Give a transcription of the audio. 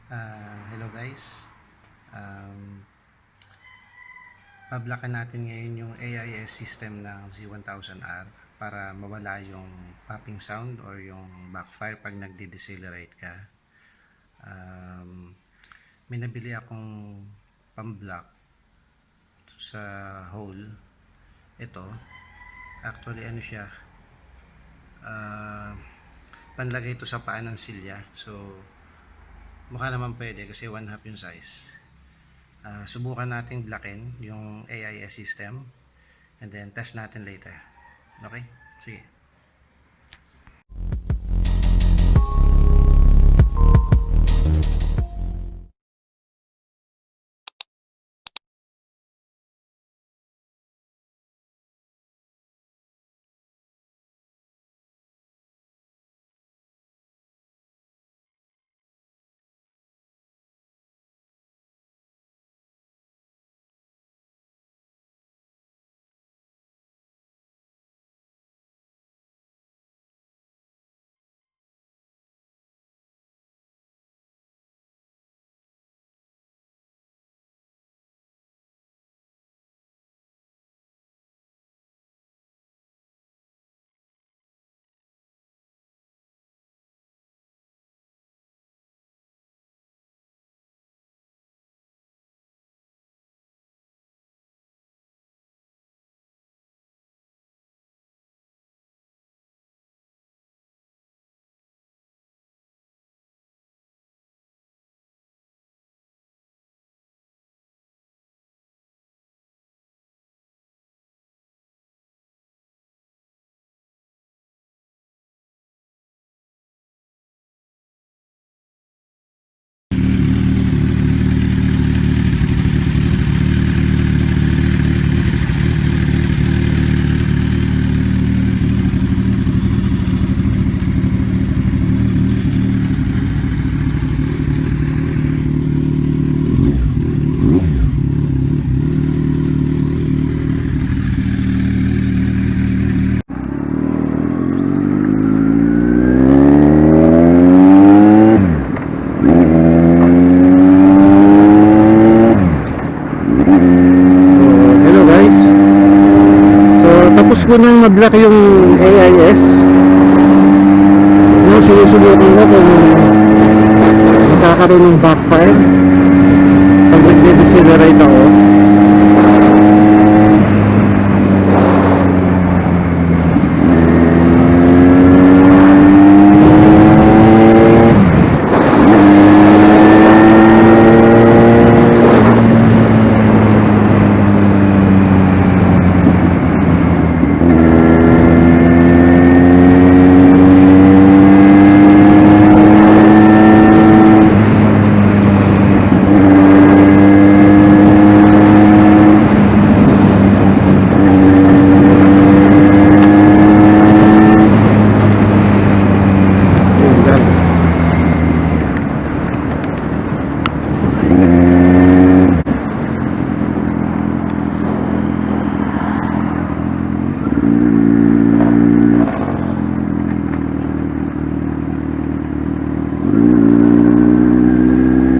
Hello guys. um, Pablock natin ngayon yung AIS system ng Z1000R para mawala yung popping sound or yung backfire pag nagde-decelerate ka. May nabili akong pamblock sa hole. Ito actually ano siya, panlagay ito sa paa ng silya, so mukha naman pwede kasi 1/2 yung size. Subukan nating blockin yung AIS system and then test natin later. Okay? Sige. Tapos ko nang mag-block yung AIS. Yung sinusubukan ko kung magkakaroon ng backfire pag nag-decelerate ako.